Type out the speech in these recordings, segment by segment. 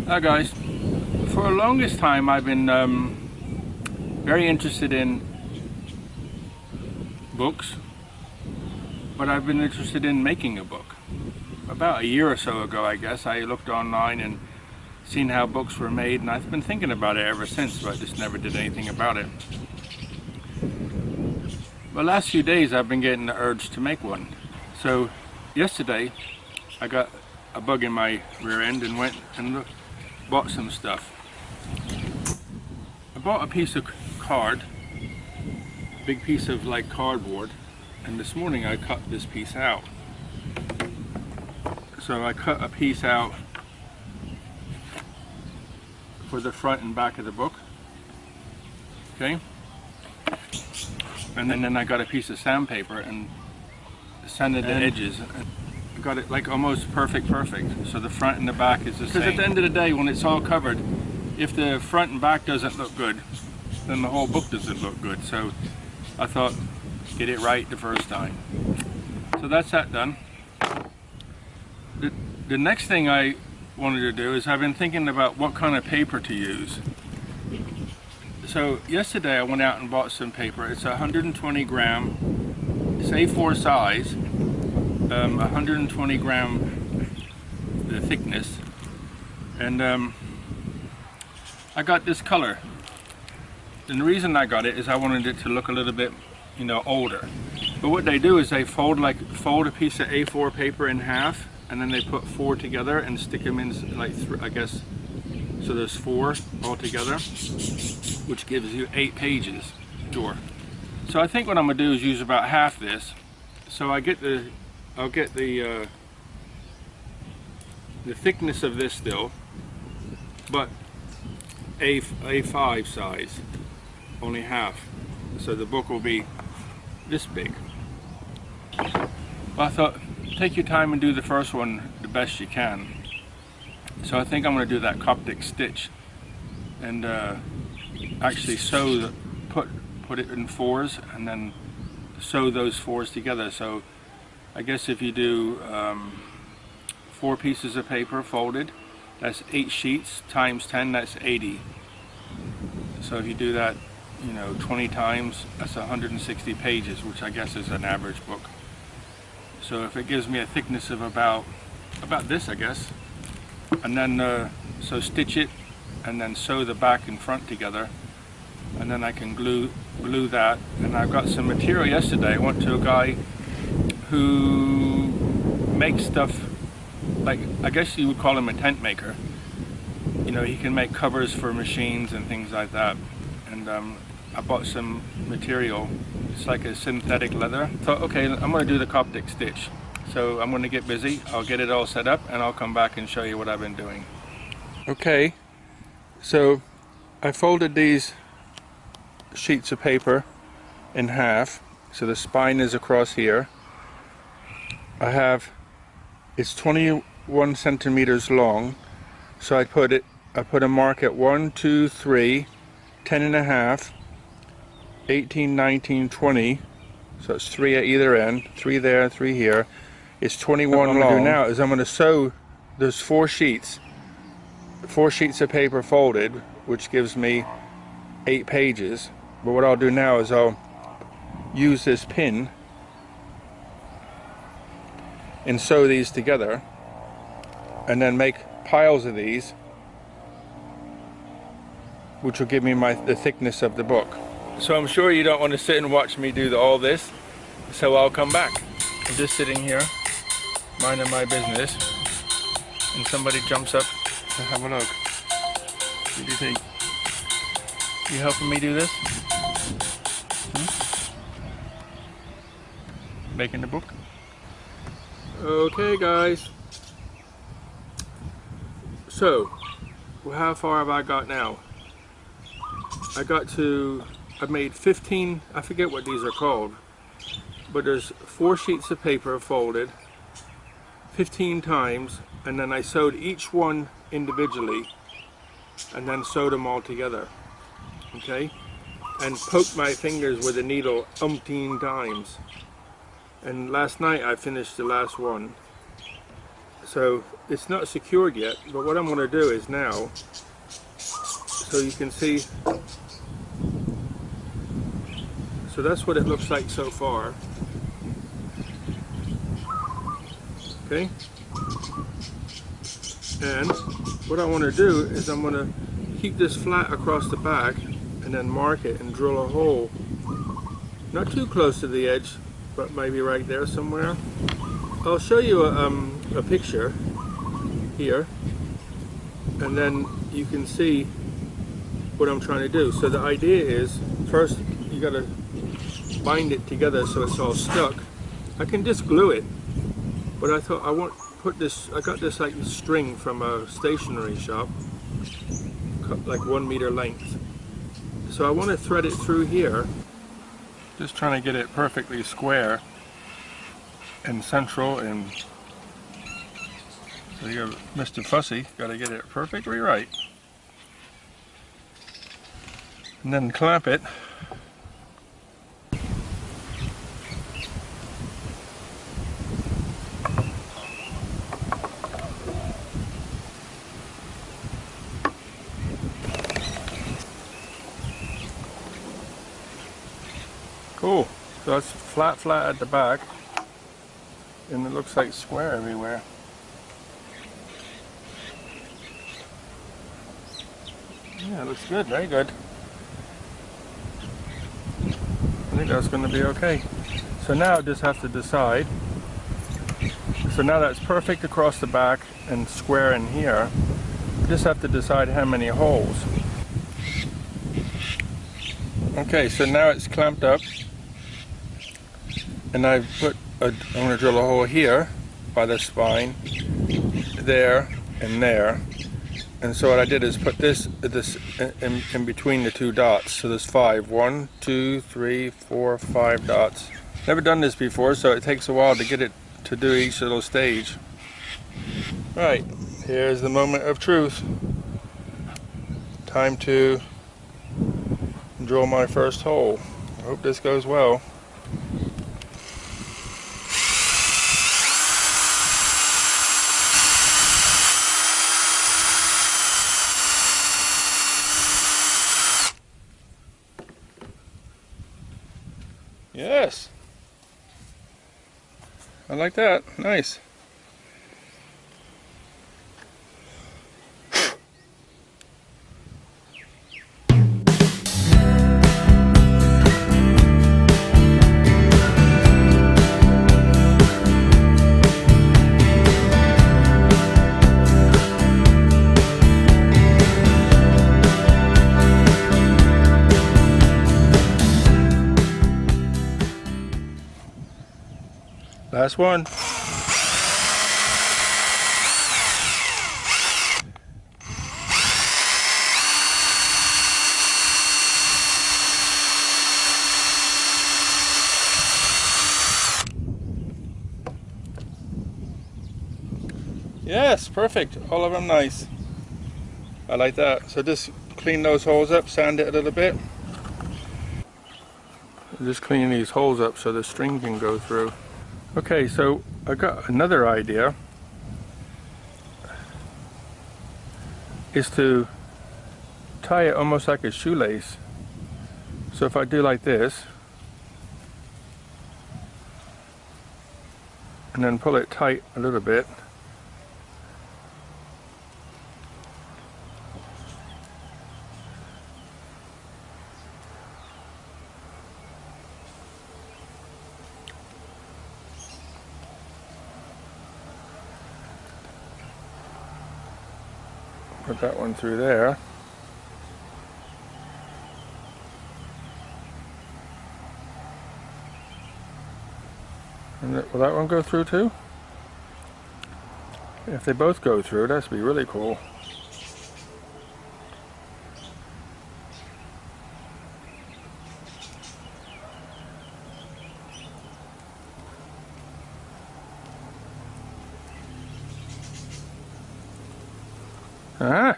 Hi guys, for the longest time I've been very interested in books, but I've been interested in making a book. About a year or so ago, I guess, I looked online and seen how books were made, and I've been thinking about it ever since, but I just never did anything about it. The last few days I've been getting the urge to make one. So yesterday I got a bug in my rear end and went and bought some stuff. I bought a piece of card, a big piece of like cardboard, and this morning I cut this piece out. So I cut a piece out for the front and back of the book, okay? And then I got a piece of sandpaper and sanded the edges. I got it like almost perfect. So the front and the back is the same. Because at the end of the day, when it's all covered, if the front and back doesn't look good, then the whole book doesn't look good. So I thought, get it right the first time. So that's that done. The next thing I wanted to do is I've been thinking about what kind of paper to use. So yesterday I went out and bought some paper. It's 120 gram, it's A4 size, 120 gram the thickness, and I got this color. And the reason I got it is I wanted it to look a little bit, you know, older. But what they do is they fold a piece of A4 paper in half, and then they put four together and stick them in like I guess. So there's four all together, which gives you 8 pages. Sure. So I think what I'm gonna do is use about half this. So I'll get the thickness of this still, but A5 size, only half. So the book will be this big. Well, I thought, take your time and do the first one the best you can. So I think I'm going to do that Coptic stitch and actually sew put it in fours and then sew those fours together. So I guess if you do 4 pieces of paper folded, that's 8 sheets times 10, that's 80. So if you do that, you know, 20 times, that's 160 pages, which I guess is an average book. So if it gives me a thickness of about this, I guess, and then so stitch it and then sew the back and front together, and then I can glue that. And I've got some material yesterday. I went to a guy who makes stuff like, I guess you would call him a tent maker. You know, he can make covers for machines and things like that. And I bought some material. It's like a synthetic leather. Thought, okay, I'm going to do the Coptic stitch. So I'm going to get busy. I'll get it all set up and I'll come back and show you what I've been doing. Okay, so I folded these sheets of paper in half. So the spine is across here. It's 21 centimeters long. So I put a mark at 1, 2, 3, 10 and a half, 18, 19, 20. So it's 3 at either end, 3 there, 3 here. It's 21 long. What I'm going to do now is I'm going to sew those 4 sheets of paper folded, which gives me 8 pages. But what I'll do now is I'll use this pin and sew these together, and then make piles of these, which will give me the thickness of the book. So I'm sure you don't want to sit and watch me do all this, so I'll come back. I'm just sitting here minding my business and somebody jumps up to have a look. What do you think? You helping me do this? Making the book? Okay guys, so how far have I got now? I've made 15, I forget what these are called, but there's 4 sheets of paper folded 15 times, and then I sewed each one individually and then sewed them all together, okay, and poked my fingers with a needle umpteen times. And last night I finished the last one. So it's not secured yet, but what I'm going to do is now, so you can see, so that's what it looks like so far. Okay, and what I want to do is I'm going to keep this flat across the back and then mark it and drill a hole, not too close to the edge, but maybe right there somewhere. I'll show you a picture here, and then you can see what I'm trying to do. So the idea is, first you got to bind it together so it's all stuck. I can just glue it, but I thought I won't put this, I got this like string from a stationery shop, like 1 meter length. So I want to thread it through here. Just trying to get it perfectly square and central, and so you're Mr. Fussy, got to get it perfectly right. And then clamp it. Cool. So that's flat at the back, and it looks like square everywhere. Yeah, it looks good, very good. I think that's going to be okay. So now I just have to decide. So now that's perfect across the back and square in here. I just have to decide how many holes. Okay, so now it's clamped up, and I'm going to drill a hole here by the spine, there and there. And so what I did is put this in between the two dots. So there's 5. 1, 2, 3, 4, 5 dots. Never done this before, so it takes a while to get it to do each little stage. Right, here's the moment of truth. Time to drill my first hole. I hope this goes well. Yes, I like that. Nice. Last one. Yes, perfect. All of them nice. I like that. So just clean those holes up, sand it a little bit. Just clean these holes up so the string can go through. Okay, so I got another idea. Is to tie it almost like a shoelace. So if I do like this, and then pull it tight a little bit, put that one through there. And will that one go through too? If they both go through, that'd be really cool. Ah!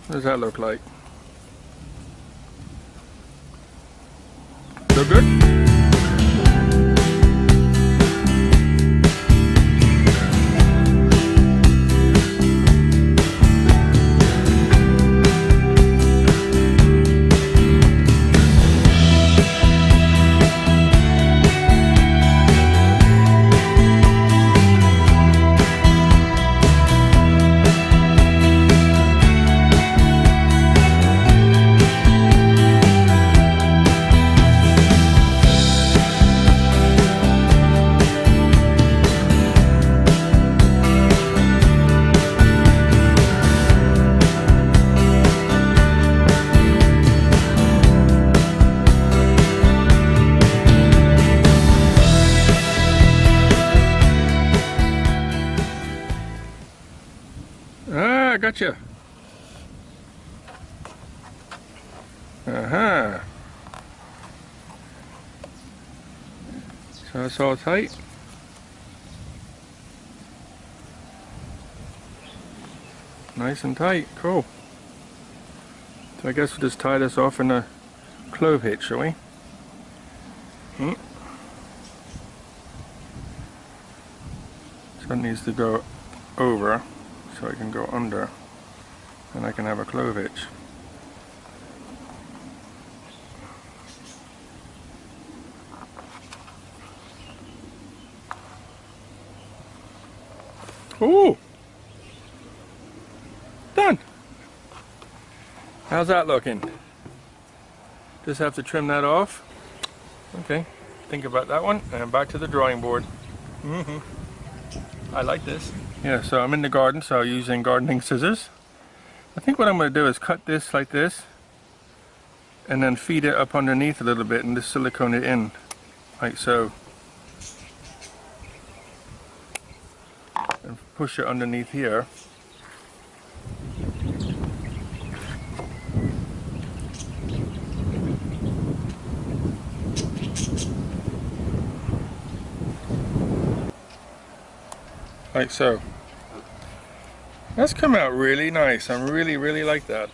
What does that look like? So good. Ah, gotcha. Uh-huh. So it's all tight. Nice and tight, cool. So I guess we'll just tie this off in a clove hitch, shall we? So it needs to go over so I can go under and I can have a clove hitch. Ooh! Done! How's that looking? Just have to trim that off. Okay, think about that one and back to the drawing board. I like this. Yeah, so I'm in the garden, so I'm using gardening scissors. I think what I'm going to do is cut this like this and then feed it up underneath a little bit and just silicone it in like so. And push it underneath here. Like so. That's come out really nice. I'm really like that.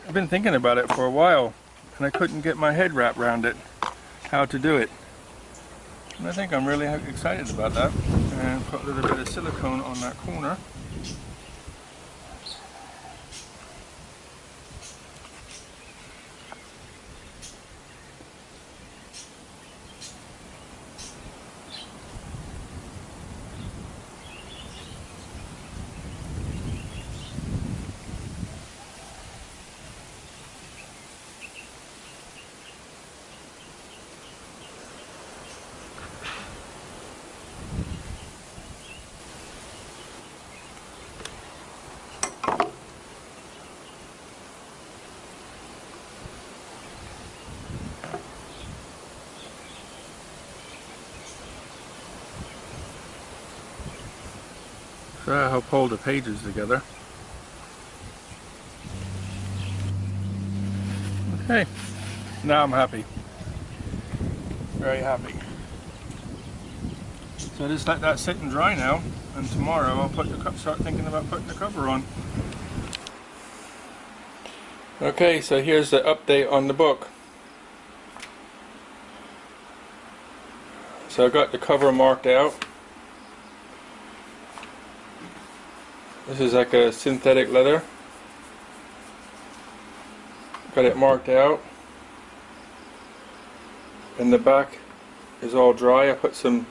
I've been thinking about it for a while and I couldn't get my head wrapped around it, how to do it. And I think I'm really excited about that. And put a little bit of silicone on that corner. So that'll help hold the pages together. Okay, now I'm happy. Very happy. So just let that sit and dry now, and tomorrow I'll start thinking about putting the cover on. Okay, so here's the update on the book. So I got the cover marked out. This is like a synthetic leather. Got it marked out. And the back is all dry. I put some,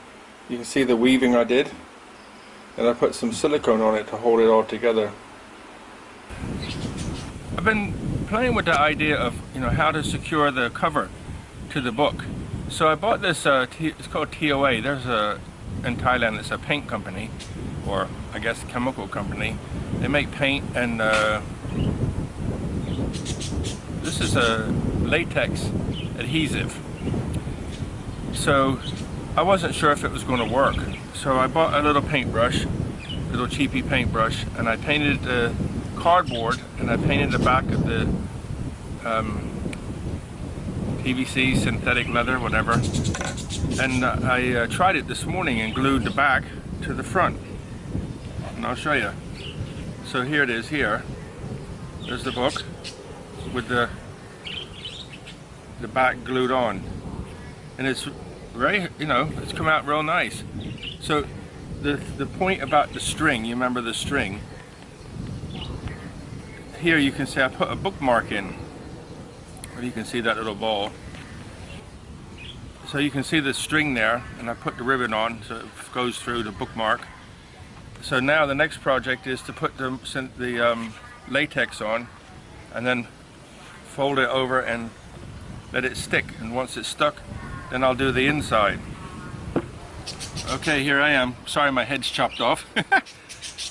you can see the weaving I did. And I put some silicone on it to hold it all together. I've been playing with the idea of, how to secure the cover to the book. So I bought this, it's called TOA. There's in Thailand, it's a paint company, or I guess chemical company. They make paint, and this is a latex adhesive. So I wasn't sure if it was going to work. So I bought a little paintbrush, little cheapy paintbrush, and I painted the cardboard, and I painted the back of the PVC, synthetic leather, whatever. And I tried it this morning and glued the back to the front. And I'll show you. So here it is here. There's the book with the the back glued on, and it's very, it's come out real nice. So the point about the string, you remember the string, here you can see I put a bookmark in. You can see that little ball. So you can see the string there, and I put the ribbon on so it goes through the bookmark. So now the next project is to put the latex on and then fold it over and let it stick, and once it's stuck then I'll do the inside. Okay, here I am. Sorry my head's chopped off.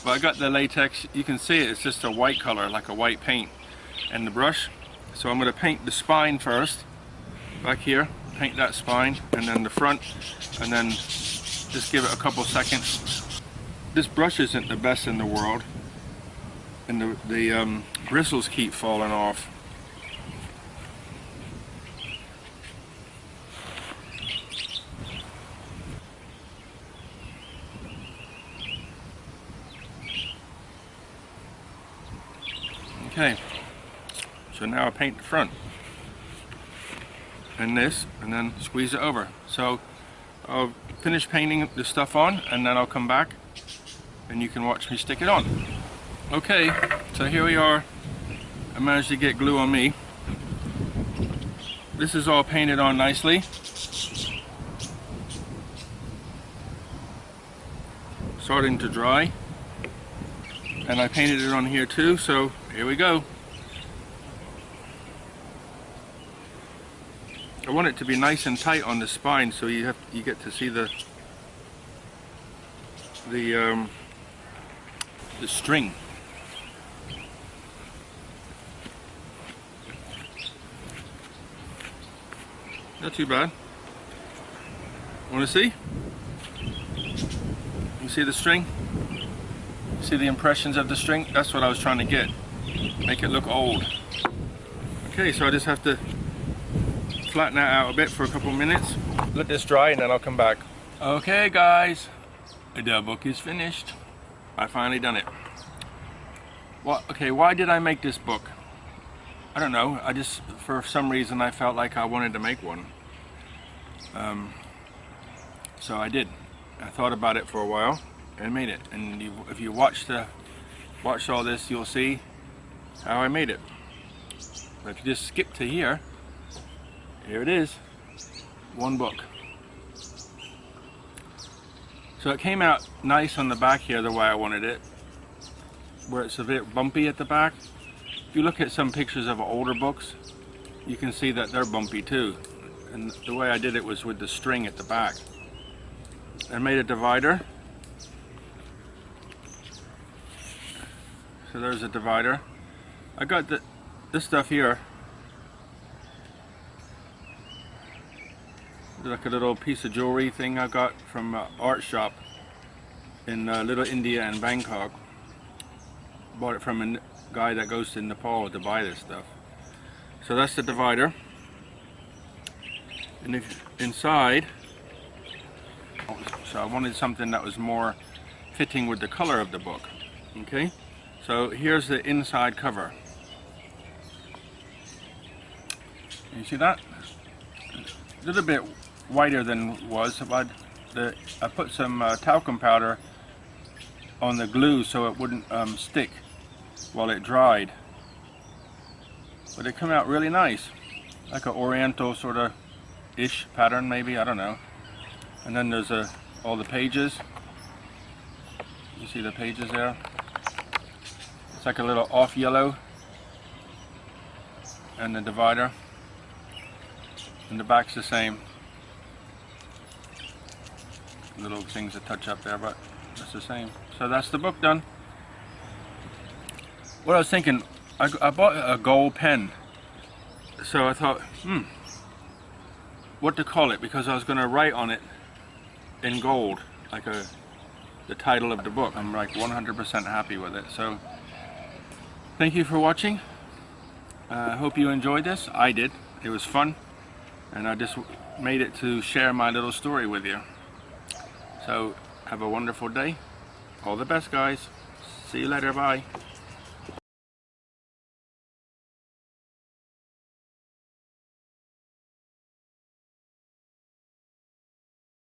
But I got the latex. You can see it's just a white color, like a white paint, and the brush. So I'm going to paint the spine first, back here, paint that spine, and then the front, and then just give it a couple seconds. This brush isn't the best in the world, and the bristles keep falling off. Okay, so now I paint the front and this, and then squeeze it over. So I'll finish painting the stuff on, and then I'll come back and you can watch me stick it on. Okay, so here we are. I managed to get glue on me. This is all painted on nicely. Starting to dry. And I painted it on here too, so here we go. I want it to be nice and tight on the spine, so you get to see the string. Not too bad. Want to see? You see the string? See the impressions of the string? That's what I was trying to get. Make it look old. Okay, so I just have to flatten that out a bit for a couple minutes. Let this dry and then I'll come back. Okay guys, the book is finished. I finally done it. Well, okay, why did I make this book? I don't know. I just, for some reason, I felt like I wanted to make one. So I did. I thought about it for a while and made it. And if you watch all this, you'll see how I made it. But if you just skip to here it is. One book. So it came out nice on the back here the way I wanted it, where it's a bit bumpy at the back. If you look at some pictures of older books, you can see that they're bumpy too. And the way I did it was with the string at the back. I made a divider. So there's a divider. I got this stuff here. Like a little piece of jewelry thing I got from an art shop in Little India in Bangkok. Bought it from a guy that goes to Nepal to buy this stuff. So that's the divider. And inside, so I wanted something that was more fitting with the color of the book. Okay, so here's the inside cover. You see that? A little bit whiter than was, but I put some talcum powder on the glue so it wouldn't stick while it dried. But it came out really nice, like an oriental sort of ish pattern, maybe, I don't know. And then there's all the pages. You see the pages there? It's like a little off yellow. And the divider. And the back's the same. Little things that touch up there, but it's the same. So that's the book done. What I was thinking, I bought a gold pen. So I thought, what to call it, because I was going to write on it in gold, like the title of the book. I'm like 100% happy with it. So thank you for watching. I hope you enjoyed this. I did. It was fun. And I just made it to share my little story with you. So have a wonderful day. All the best, guys. See you later. Bye.